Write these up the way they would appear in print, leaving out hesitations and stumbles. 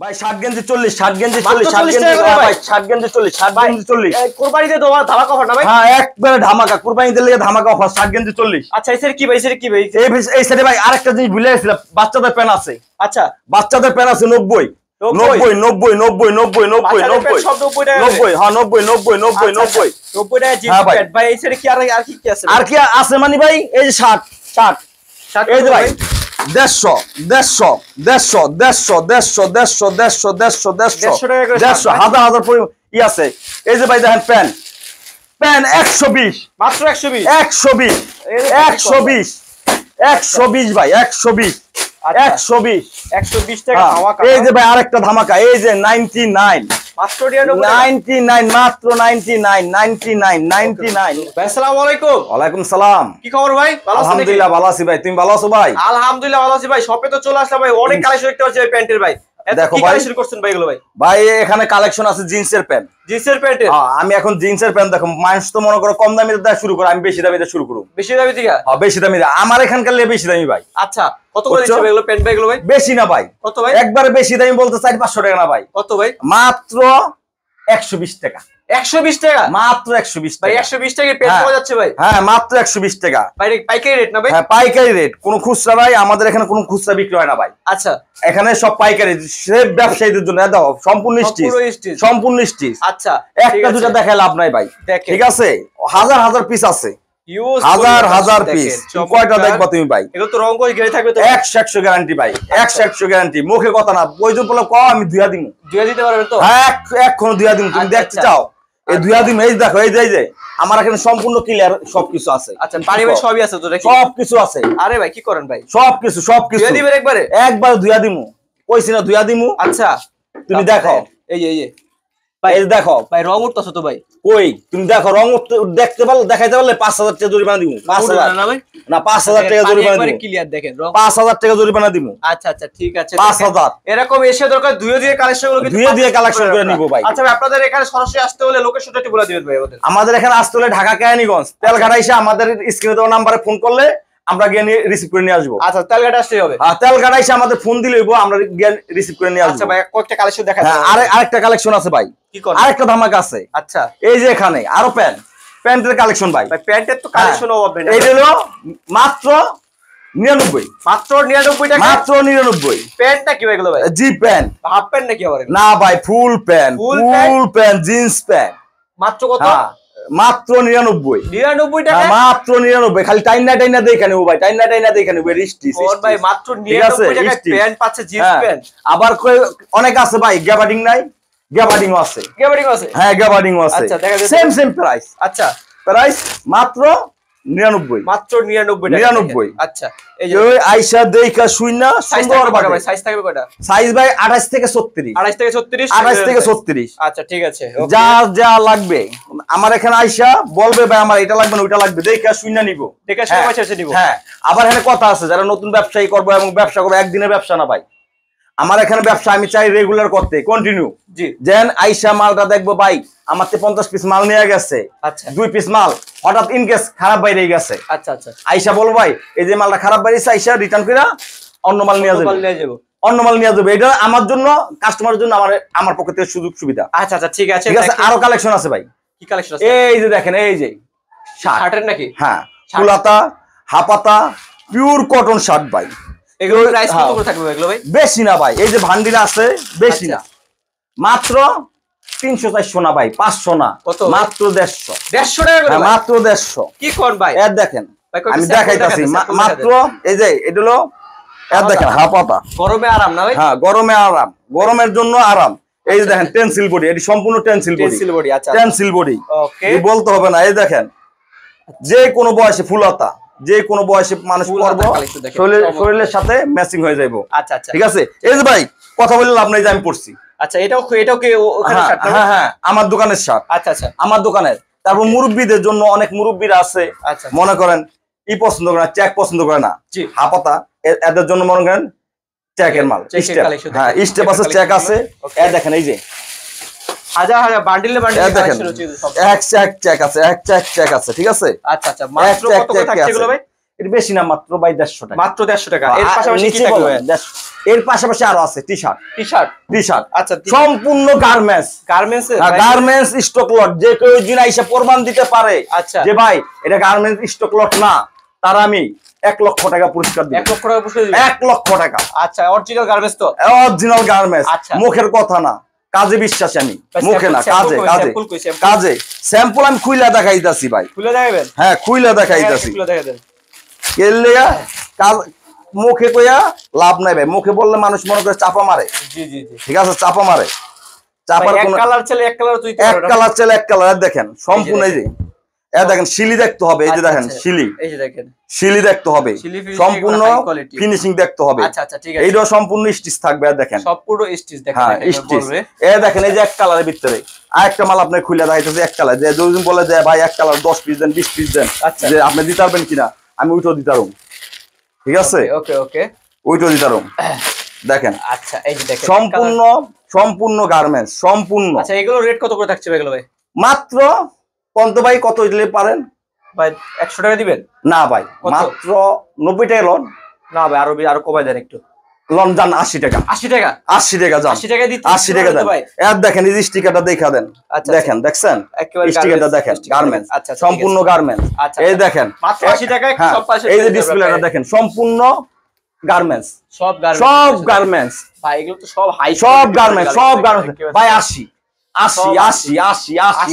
ভাই 60 গেঞ্জি 40 60 গেঞ্জি 40 60 গেঞ্জি ভাই 60 গেঞ্জি 40 60 গেঞ্জি 40 কুরবানিতে তো ধামাকা অফার না ভাই? হ্যাঁ একবারে ধামাকা, কুরবানিতে লেগে ধামাকা অফার 60 গেঞ্জি 40। আচ্ছা এই সেট কি ভাই, সেট কি ভাই? এই সেটে ভাই আরেকটা জিনিস ভুলে গেছিলাম, বাচ্চাদের প্যান আছে। আচ্ছা বাচ্চাদের প্যান আছে 90 90 90 90 90 90 90 সব 90 টাকা 90 হ্যাঁ 90 90 90 90 90 টাকা জিন্স প্যান্ট ভাই। এই সেটে কি আর কি আছে? আর কি আছে মানে ভাই এই যে 60 60 এই যে ভাই 150 150 150 150 150 150 হাজার হাজার ই আছে। এই যে ভাই দেখেন প্যান 120 মাত্র 120 120 120 120 ভাই 120 120 120 টাকা ধামাকা। এই যে ভাই আরেকটা ধামাকা, এই যে 99 মাত্র 99 মাত্র 99 99 99। ভাই আসসালামু আলাইকুম। ওয়ালাইকুম সালাম। কি খবর ভাই? ভালো আছেন? আলহামদুলিল্লাহ ভালো আছি ভাই, তুমি ভালো আছো ভাই? আলহামদুলিল্লাহ ভালো আছি ভাই। শপে তো চলে আসলাম ভাই, অনেক কালেকশন দেখতে পাচ্ছি ভাই প্যান্টের ভাই। দেখো কি ভাই কালেকশন করছেন ভাই এগুলো ভাই? ভাই এখানে কালেকশন আছে জিন্সের প্যান্ট। জিন্সের প্যান্টের? আমি এখন জিন্সের প্যান্ট দেখো, মানুষ তো মনে করো কম দামি দিয়ে শুরু করে, আমি বেশি দামি দিয়ে শুরু করব। বেশি দামি থেকে? হ্যাঁ বেশি দামি দিয়ে, আমার এখানকার লে বেশি দামি ভাই। আচ্ছা কত করে দিচ্ছেন এগুলো প্যান্ট ভাই এগুলো ভাই? বেশি না ভাই। কত ভাই? একবারে বেশি দামি বলতে 400-500 টাকা না ভাই। কত ভাই? মাত্র 120 টাকা। 120 টাকা? মাত্র 120 ভাই টাকা। 120 টাকায় প্যান্ট পাওয়া যাচ্ছে ভাই? হ্যাঁ মাত্র 120 টাকা। ভাই পাইকারি রেট না ভাই? হ্যাঁ পাইকারি রেট, কোনো খুচরা ভাই আমাদের এখানে কোনো খুচরা বিক্রি হয় না ভাই। আচ্ছা এখানে সব পাইকারি, সব ব্যবসায়ীদের জন্য। দাও সম্পূর্ণ স্টিচ, সম্পূর্ণ স্টিচ। আচ্ছা একটা দুটো দেখায় লাভ নাই ভাই, ঠিক আছে? হাজার হাজার পিস আছে, হাজার হাজার পিস। কয়টা দেখবা তুমি ভাই? এগুলো তো রং করে গ্যারান্টি থাকবে তো? 100 গ্যারান্টি ভাই, 100 গ্যারান্টি। মুখে কথা না, প্রয়োজন পড়লে কও আমি ধুয়া দিমু। ধুয়া দিতে পারবেন তো? হ্যাঁ এক্ষণ ধুয়া দিমু, তুমি দেখতে চাও? এই ধুয়া দিমু। এই দেখো এই যে আমার এখানে সম্পূর্ণ ক্লিয়ার সবকিছু আছে। আচ্ছা পানি ভাই সবই আছে তো নাকি? সবকিছু আছে। আরে ভাই কি করেন ভাই? সবকিছু ধুয়া দিবেন একবারে? একবার ধুয়া দিমু, কইছি না ধুয়া দিমু। আচ্ছা তুমি দেখো এই যে ভাই, এই দেখো ভাই রং উঠতেছে তো ভাই। কই তুমি দেখো রং দেখতে পারলে, দেখাইতে পারলে 5000 টাকা জরিমানা দিমু। 5000 না ভাই না 5000 টাকা জরিমানা দিমু। ক্লিয়ার দেখেন রং 5000 টাকা জরিমানা দিমু। আচ্ছা আচ্ছা ঠিক আছে 5000 এরকম এসে দরকার ধুয়ে দিয়ে কালেকশন গুলো ধুয়ে দিয়ে কালেকশন করে নিব ভাই। আচ্ছা আপনাদের এখানে সরাসরি আসতে হলে লোকেশনটা একটু বলে দিবেন ভাই আমাদের। আমাদের এখানে আসতে হলে ঢাকা কেরানীগঞ্জ তেলঘাটা এসে আমাদের স্ক্রিনে দেওয়া নাম্বারে ফোন করলে আমরা গিয়ে রিসিভ করে নিয়ে আসবো। আচ্ছা তেলঘাটা আসতে হবে? হ্যাঁ তেলঘাটা এসে আমাদের ফোন দিলে আমরা গিয়ে রিসিভ করে নিয়ে আসবো। আচ্ছা ভাই কয়েকটা কালেকশন দেখান। হ্যাঁ আরেকটা কালেকশন আছে ভাই। কি করেন? আরেকটা ধামাকা আছে। আচ্ছা এই যে এখানে আরো প্যান্টের কালেকশন ভাই। ভাই প্যান্টের তো কালেকশন হবে না। এই হলো মাত্র 99, মাত্র 99 টাকা। মাত্র 99। প্যান্ট নাকি ভাই এগুলো ভাই? জি প্যান্ট। হাফ প্যান্ট নাকি আবার? না ভাই full pant, full pant jeans pant. মাত্র কত? মাত্র 99। 99 টাকা? মাত্র 99। খালি টাইনা দেখে নেবো ভাই, টাইনা দেখে নেবো। স্টিচ ভাই মাত্র 99 টাকায় প্যান্ট পাচ্ছে, জিন্স প্যান্ট। আবার অনেক আছে ভাই, গ্যাবার্ডিং নাই, গ্যাবার্ডিংও আছে। গ্যাবার্ডিং আছে? হ্যাঁ গ্যাবার্ডিংও আছে। আচ্ছা দেখা যাচ্ছে সেম প্রাইস। আচ্ছা প্রাইস মাত্র 99। মাত্র 99 টাকা। 99। আচ্ছা এই যে ওই আয়শা দেইখা শুইনা সুন্দর কয়টা ভাই? সাইজ থাকবে কয়টা? সাইজ ভাই 28 থেকে 36। 28 থেকে 36? 28 থেকে 36। আচ্ছা ঠিক আছে। যা লাগবে আমার এখানে আয়শা বলবে ভাই আমার এটা লাগবে না ওইটা লাগবে, দেইখা শুইনা নিব। দেখে সময় শেষে নিব। হ্যাঁ আবার এখানে কথা আছে, যারা নতুন ব্যবসায়ী করবে এবং ব্যবসা করবে, একদিনের ব্যবসা না ভাই। আমার এখানে ব্যবসা আমি চাই রেগুলার করতে, কন্টিনিউ। জি যেন আইসা মালটা দেখবো ভাই আমার 50 পিস মাল নিয়ে গেছে, আচ্ছা 2 পিস মাল হঠাৎ ইনকেস খারাপ বাইরে গেছে, আচ্ছা আচ্ছা আইসা বলবো ভাই এই যে মালটা খারাপ বাইরেছে, আইসা রিটার্ন করে অন্য মাল নিয়ে যাবে, অন্য মাল নিয়ে যাবে। এটা আমার জন্য, কাস্টমারের জন্য আমার পক্ষ থেকে সুযোগ সুবিধা। আচ্ছা আচ্ছা ঠিক আছে। ঠিক আছে আরো কালেকশন আছে ভাই। কি কালেকশন আছে? এই যে দেখেন এই যে শার্টের নাকি? হ্যাঁ ফুলাতা হাপাতা পিওর কটন শার্ট ভাই। এগুলো প্রাইস কত করে থাকবে এগুলো ভাই? বেশি না ভাই, এই যে ভান্ডিল আছে বেশি না, মাত্র 300-400 না ভাই, 500 না, মাত্র 150। 150 টাকা করে? মাত্র 150। কি কোন ভাই? এর দেখেন আমি দেখাইতাছি মাত্র এই যে এটা হলো এর দেখেন হাপাতা। গরমে আরাম না ভাই? হ্যাঁ গরমে আরাম, গরমের জন্য আরাম। এই যে দেখেন টেনসিল বডি, এটি সম্পূর্ণ টেনসিল বডি। আচ্ছা টেনসিল বডি ওকে বলতে হবে না। এই দেখেন যে কোনো বয়সে ফুলতা, যে কোনো বয়সে মানুষ পরবো, শরীরের সাথে ম্যাচিং হয়ে যাইবো। আচ্ছা আচ্ছা ঠিক আছে। এই যে ভাই কথা বললে লাভ নাই যে আমি পড়ছি। আচ্ছা এটাও কি ওখানে শার্ট না? হ্যাঁ আমার দোকানের শার্ট। আচ্ছা আচ্ছা আমার দোকানের। তারপর মুরব্বিদের জন্য অনেক মুরব্বিরা আছে আচ্ছা মনে করেন ই পছন্দ করে না, চেক পছন্দ করে না, হাপাতা এদের জন্য মনে করেন চেকের মাল। হ্যাঁ স্টেপ আছে, চেক আছে। এ দেখেন এই যে হাজার হাজার বান্ডিলে কালেকশন হচ্ছে সব। এক চেক আছে, এক চেক আছে। ঠিক আছে। আচ্ছা আচ্ছা মাত্র কত করে থাকছে এগুলো ভাই? এটা বেশি না, মাত্র ভাই 150 টাকা। মাত্র 150 টাকা। এর পাশাপাশি কি থাকবে? এর পাশাপাশি আরো আছে টি শার্ট টি শার্ট আচ্ছা সম্পূর্ণ গার্মেন্টস স্টক লট, যে কেউ জিনা এসে প্রমাণ দিতে পারে আচ্ছা যে ভাই এটা গার্মেন্টস স্টক লট না, তার আমি 1 লক্ষ টাকা পুরস্কার দিই। 1 লক্ষ টাকা পুরস্কার দিবেন? 1 লক্ষ টাকা। আচ্ছা অরিজিনাল গার্মেন্টস তো? অরিজিনাল গার্মেন্টস, মুখের কথা না, কাজে বিশ্বাসী আমি, মুখে না কাজে। কাজে স্যাম্পল আমি খুইলা দেখাইতাছি ভাই। খুলে দেখাবেন? হ্যাঁ খুইলা দেখাইতাছি। খুলে দেখা দেন। কেলেয়া কাজ মুখে কইয়া লাভ নাই ভাই, মুখে বললে মানুষ মনে করে চাপা মারে। জি জি জি ঠিক আছে, চাপা মারে। চাপার এক কালার চলে এক কালার, তুই এক কালার চলে এক কালার। দেখেন সম্পূর্ণ এই যে দেখেন শিলি দেখতে হবে, এই যে দেখেন শিলি, এই যে দেখেন শিলি দেখতে হবে, সম্পূর্ণ ফিনিশিং দেখতে হবে। আচ্ছা আচ্ছা ঠিক আছে, এইটা সম্পূর্ণ স্টিচ থাকবে। দেখেন সম্পূর্ণ স্টিচ দেখেন। হ্যাঁ স্টিচ। এই দেখেন এই যে এক কালারের ভিতরে আরেকটা মাল আপনি খুলে দেখাইতেছে এক কালার, যে দুজন বলে যে ভাই এক কালার 10 পিস দেন 20 পিস দেন, যে আপনি দিতে পারবেন কিনা, আমি ওইটাও দিতে পারবো। ঠিক আছে ওকে ওকে, ওইটাও দিতে পারবো। দেখেন আচ্ছা এই যে দেখেন সম্পূর্ণ গার্মেন্টস সম্পূর্ণ। আচ্ছা এগুলো রেট কত করে থাকছে এগুলো ভাই? মাত্র কত ভাই, কত দিলে পারেন ভাই? 100 টাকা দিবেন? না ভাই মাত্র 90 টাকা লন। না ভাই আরো কমাই দেন একটু। লন যান 80 টাকা। 80 টাকা? 80 টাকা যান। 80 টাকা দিতে 80 টাকা দেন ভাই। এর দেখেন এই স্টিকারটা দেখা দেন। দেখেন দেখছেন স্টিকারটা দেখেন, গার্মেন্টস সম্পূর্ণ গার্মেন্টস। এই দেখেন মাত্র 80 টাকায় সব পাশে। এই যে ডিসপ্লেটা দেখেন সম্পূর্ণ গার্মেন্টস, সব গার্মেন্টস ভাই। এগুলো তো সব হাই, সব গার্মেন্টস ভাই। 80 80 80 80 80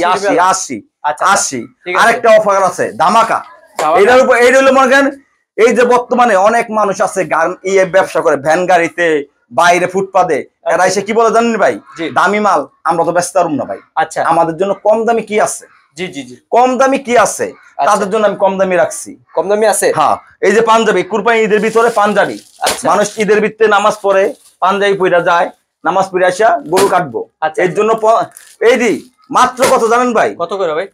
80 80 80। আরেকটা অফার আছে ধামাকা, এটার উপর এই হলো মনে করেন এই যে বর্তমানে অনেক মানুষ আছে ব্যবসা করে ভ্যান গাড়িতে, বাইরে ফুটপাতে, এরা এসে কি বলে জানেন ভাই, দামি মাল আমরা তো ব্যস্ত পারব না ভাই। আচ্ছা আমাদের জন্য কম দামি কি আছে? জি জি জি কম দামি কি আছে, তাদের জন্য আমি কম দামি রাখছি। কম দামি আছে? হ্যাঁ এই যে পাঞ্জাবি, কুরবানি ঈদের ভিতরে পাঞ্জাবি, মানুষ ঈদের ভিতরে নামাজ পড়ে পাঞ্জাবি পইরা যায়, নামাজ পড়ে আসা গরু কাটবো, এর জন্য এই দি মাত্র কত জানেন ভাই? কত করে ভাই?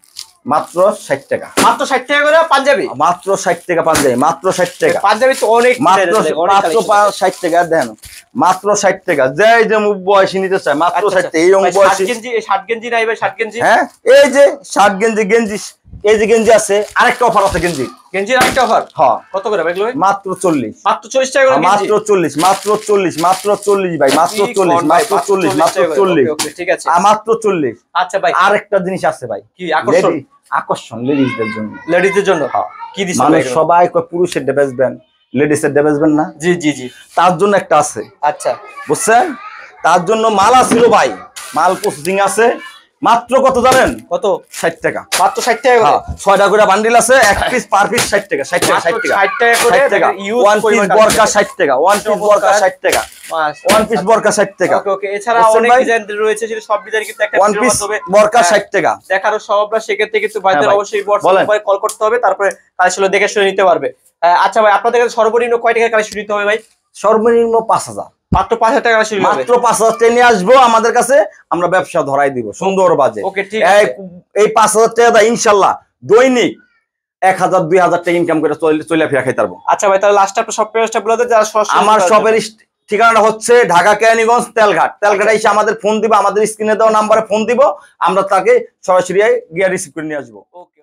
মাত্র 60 টাকা। মাত্র 60 টাকা করে পাঞ্জাবি? মাত্র 60 টাকা পাঞ্জাবি, মাত্র 60 টাকা। পাঞ্জাবি তো অনেক, মাত্র 60 টাকা দেন, মাত্র 60 টাকা। যে বয়সী নিতে চায় মাত্র 60 টাকা। এই বয়সী 60 গেঞ্জি নাই ভাই? 60 গেঞ্জি? হ্যাঁ এই যে 60 গেঞ্জি এই যে গেঞ্জি আছে। আরেকটা অফার আছে গেঞ্জির আরেকটা অফার। হ্যাঁ কত করে ভাই? মাত্র 40। মাত্র 40 টাকা করে? মাত্র 40 মাত্র 40 মাত্র 40 ভাই, মাত্র 40 মাত্র 40 মাত্র 40। ওকে ঠিক আছে মাত্র 40। আচ্ছা ভাই আরেকটা জিনিস আছে ভাই, কি আকর্ষণ লেডিসদের জন্য। লেডিসদের জন্য কি দিছেন? মানে সবাই কয় পুরুষের বেচবেন, লেডিসের বেচবেন না। জি জি জি তার জন্য একটা আছে। আচ্ছা বুঝছেন, তার জন্য মাল আছিল ভাই, মাল প্রসেসিং আছে। মাত্র কত জানেন? কত? 60 টাকা। মাত্র 60 টাকা করে 6টা করে বান্ডিল আছে, এক পিস পার পিস 60 টাকা। 60 টাকা 60 টাকা 60 টাকা করে ওয়ান পিস বরকা 60 টাকা, ওয়ান পিস বরকা 60 টাকা, ওয়ান পিস বরকা 60 টাকা। ওকে ওকে এছাড়া অনেক ডিজাইন রয়েছে, সেটা সব ডিজাইন কিন্তু একটা ওয়ান পিস বরকা 60 টাকা দেখারও সবরা। সেক্ষেত্রে কিন্তু ভাইদের অবশ্যই হোয়াটসঅ্যাপে কল করতে হবে, তারপরে কালেকশন দেখে শুনে নিতে পারবে। আচ্ছা ভাই আপনাদের কাছে সর্বনিম্ন কয় টাকা কালেকশন নিতে হবে ভাই? সর্বনিম্ন 5000। মাত্র 5000 টাকা শুরু হবে। মাত্র 5000 টাকা নিয়ে আসবো আমাদের কাছে, আমরা ব্যবসা ধরাই দিব সুন্দর বাজে। ওকে ঠিক আছে, এই 5000 টাকা ইনশাআল্লাহ দৈনিক 1000 2000 টাকা ইনকাম করে চলে ফিরা খাইতে পারবো। আচ্ছা ভাই তাহলে লাস্ট আপনার শপ পেজটা বলে দেন যারা সরাসরি। আমার শপের ঠিকানাটা হচ্ছে ঢাকা কেরানীগঞ্জ তেলঘাট। তেলঘাটে এসে আমাদের ফোন দিব, আমাদের স্ক্রিনে দেওয়া নাম্বারে ফোন দিব, আমরা তাকে সরাসরি গিয়ে রিসিভ করে নিয়ে আসবো। ওকে।